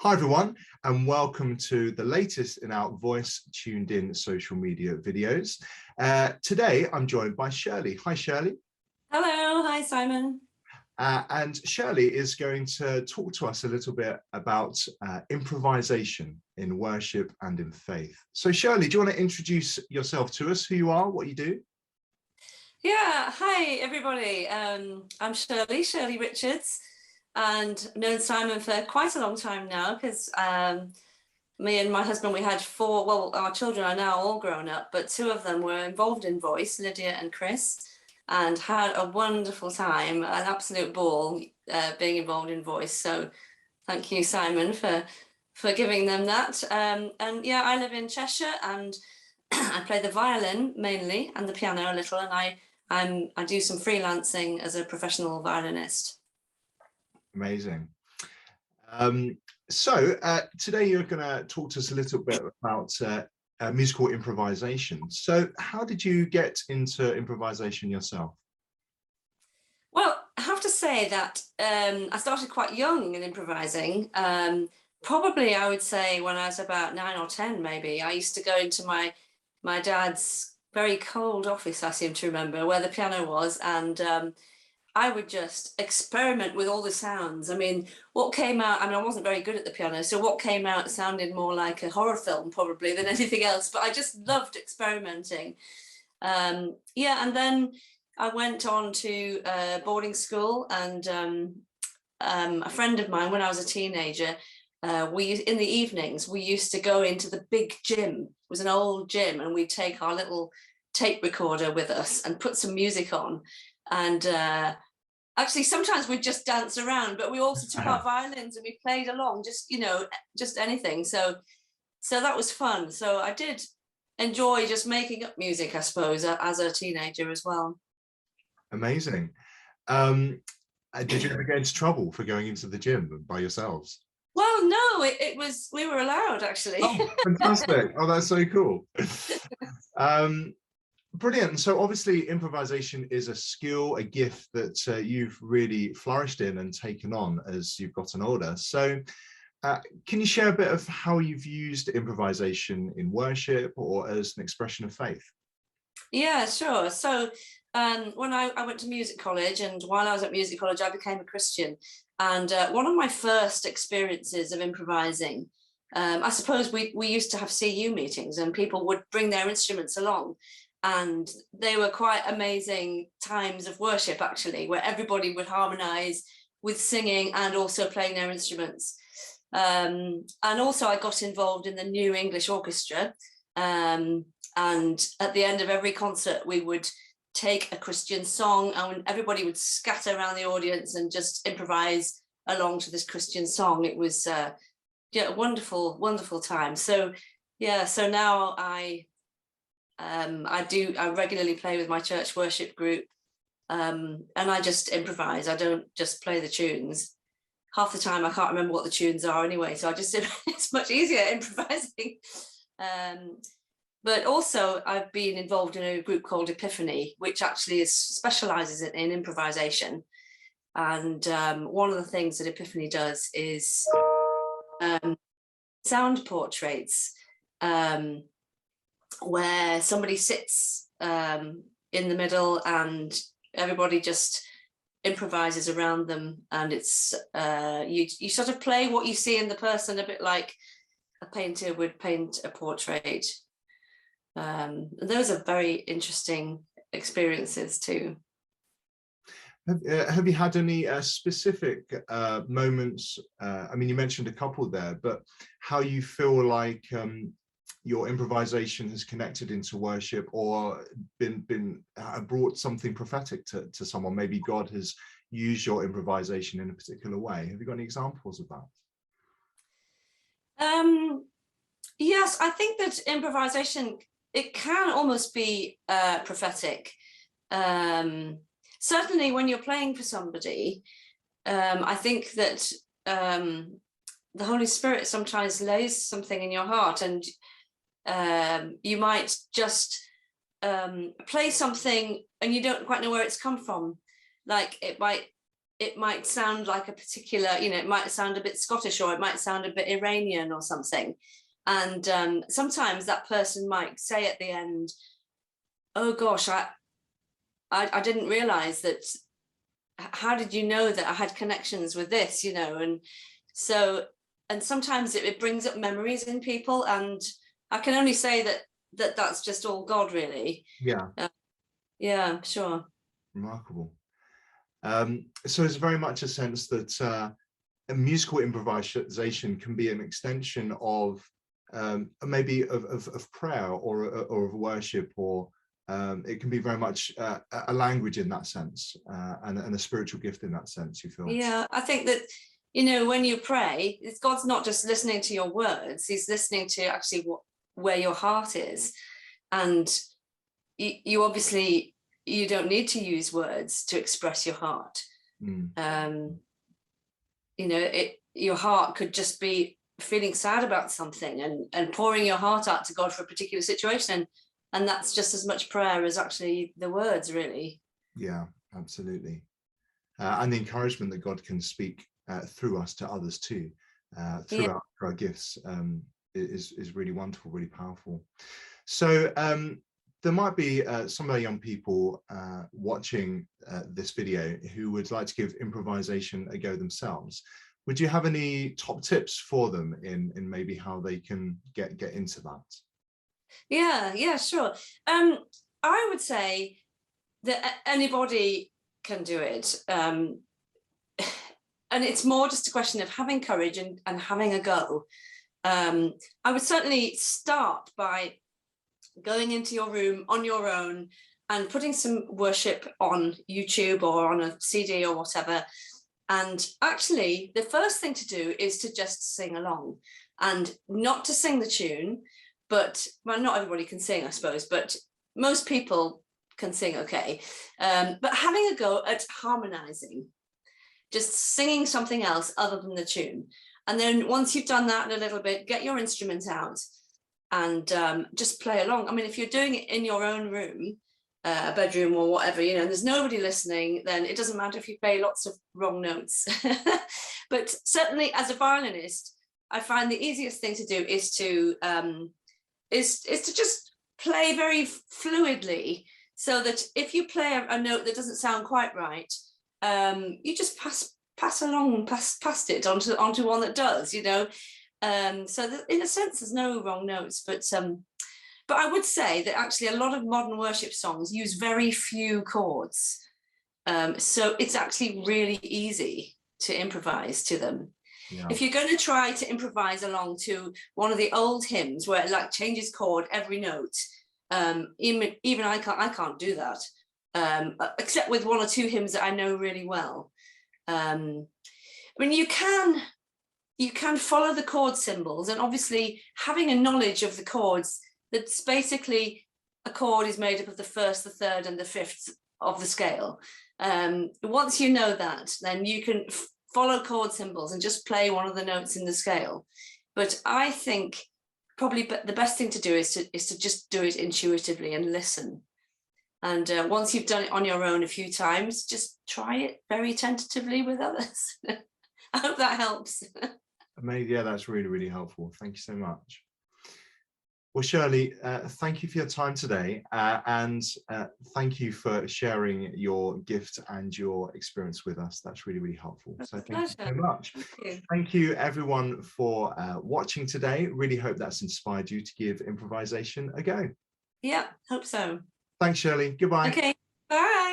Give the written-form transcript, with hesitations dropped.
Hi everyone, and welcome to the latest in our Voice Tuned In social media videos. Today I'm joined by Shirley. Hi Shirley. Hello, hi Simon. And Shirley is going to talk to us a little bit about improvisation in worship and in faith. So Shirley, do you want to introduce yourself to us, who you are, what you do? Yeah, hi everybody. I'm Shirley Richards, and I've known Simon for quite a long time now because me and my husband, we had four, well, our children are now all grown up, but two of them were involved in voice, Lydia and Chris, and had a wonderful time, an absolute ball being involved in voice. So thank you, Simon, for giving them that. And yeah, I live in Cheshire and I play the violin mainly and the piano a little, and I do some freelancing as a professional violinist. Amazing. Today you're going to talk to us a little bit about musical improvisation. So how did you get into improvisation yourself? Well, I have to say that I started quite young in improvising. Probably I would say when I was about 9 or 10, maybe. I used to go into my dad's very cold office, I seem to remember, where the piano was, and I would just experiment with all the sounds. I mean, what came out, I mean, I wasn't very good at the piano, so what came out sounded more like a horror film probably than anything else, but I just loved experimenting. Yeah, and then I went on to boarding school, and a friend of mine, when I was a teenager, in the evenings, we used to go into the big gym. It was an old gym, and we'd take our little tape recorder with us and put some music on. And actually, sometimes we'd just dance around, but we also took our violins and we played along, just anything. So that was fun. So I did enjoy just making up music, I suppose, as a teenager as well. Amazing. Did you ever get into trouble for going into the gym by yourselves? Well, no, we were allowed, actually. Oh, fantastic. Oh, that's so cool. Brilliant. So obviously improvisation is a skill, a gift that you've really flourished in and taken on as you've gotten older. So can you share a bit of how you've used improvisation in worship or as an expression of faith? Yeah, sure. So when I went to music college, and while I was at music college, I became a Christian. And one of my first experiences of improvising, I suppose we used to have CU meetings and people would bring their instruments along. And they were quite amazing times of worship, actually, where everybody would harmonize with singing and also playing their instruments. And also I got involved in the New English Orchestra. And at the end of every concert, we would take a Christian song and everybody would scatter around the audience and just improvise along to this Christian song. It was yeah, a wonderful, wonderful time. So yeah, so now I regularly play with my church worship group, and I just improvise. I don't just play the tunes. Half the time I can't remember what the tunes are anyway, so I just it's much easier improvising. But also I've been involved in a group called Epiphany, which actually specializes in improvisation. And one of the things that Epiphany does is sound portraits, where somebody sits in the middle and everybody just improvises around them, and it's you sort of play what you see in the person, a bit like a painter would paint a portrait. Those are very interesting experiences too. Have you had any specific moments? I mean, you mentioned a couple there, but how you feel like your improvisation has connected into worship or been brought something prophetic to someone? Maybe God has used your improvisation in a particular way. Have you got any examples of that? Yes, I think that improvisation, it can almost be prophetic. Certainly when you're playing for somebody, I think that the Holy Spirit sometimes lays something in your heart, and you might just play something and you don't quite know where it's come from. Like it it might sound like a particular, it might sound a bit Scottish, or it might sound a bit Iranian or something. And sometimes that person might say at the end, oh gosh, I didn't realize that. How did you know that I had connections with this, and so, and sometimes it brings up memories in people, and I can only say that's just all God, really. Yeah. Yeah, sure. Remarkable. So it's very much a sense that a musical improvisation can be an extension of maybe of prayer or of worship, or it can be very much a language in that sense, and a spiritual gift in that sense, you feel? Yeah, I think that, when you pray, God's not just listening to your words, he's listening to actually where your heart is. And you obviously, you don't need to use words to express your heart. Your heart could just be feeling sad about something and pouring your heart out to God for a particular situation. And that's just as much prayer as actually the words, really. Yeah, absolutely. And the encouragement that God can speak through us to others too, through our gifts, is really wonderful, really powerful. So there might be some of our young people watching this video who would like to give improvisation a go themselves. Would you have any top tips for them in maybe how they can get into that? Yeah, sure. I would say that anybody can do it. And it's more just a question of having courage and having a go. I would certainly start by going into your room on your own and putting some worship on YouTube or on a CD or whatever. And actually, the first thing to do is to just sing along, and not to sing the tune, but, well, not everybody can sing, I suppose, but most people can sing okay. But having a go at harmonizing, just singing something else other than the tune. And then once you've done that in a little bit, get your instrument out and just play along. I mean, if you're doing it in your own room, a bedroom or whatever, and there's nobody listening, then it doesn't matter if you play lots of wrong notes. But certainly as a violinist, I find the easiest thing to do is to just play very fluidly, so that if you play a note that doesn't sound quite right, you just pass along past it onto one that does, so that in a sense there's no wrong notes. But I would say that actually a lot of modern worship songs use very few chords, so it's actually really easy to improvise to them. Yeah. If you're going to try to improvise along to one of the old hymns where it like changes chord every note, even I can't do that, except with one or two hymns that I know really well. I mean, you can follow the chord symbols, and obviously having a knowledge of the chords, that's basically a chord is made up of the first, the third, and the fifth of the scale. Once you know that, then you can follow chord symbols and just play one of the notes in the scale. But I think probably the best thing to do is to just do it intuitively and listen. And once you've done it on your own a few times, just try it very tentatively with others. I hope that helps. Amazing. Yeah, that's really, really helpful. Thank you so much. Well, Shirley, thank you for your time today, and thank you for sharing your gift and your experience with us. That's really, really helpful. So thank you so much. Thank you, everyone, for watching today. Really hope that's inspired you to give improvisation a go. Yeah, hope so. Thanks, Shirley. Goodbye. Okay, bye.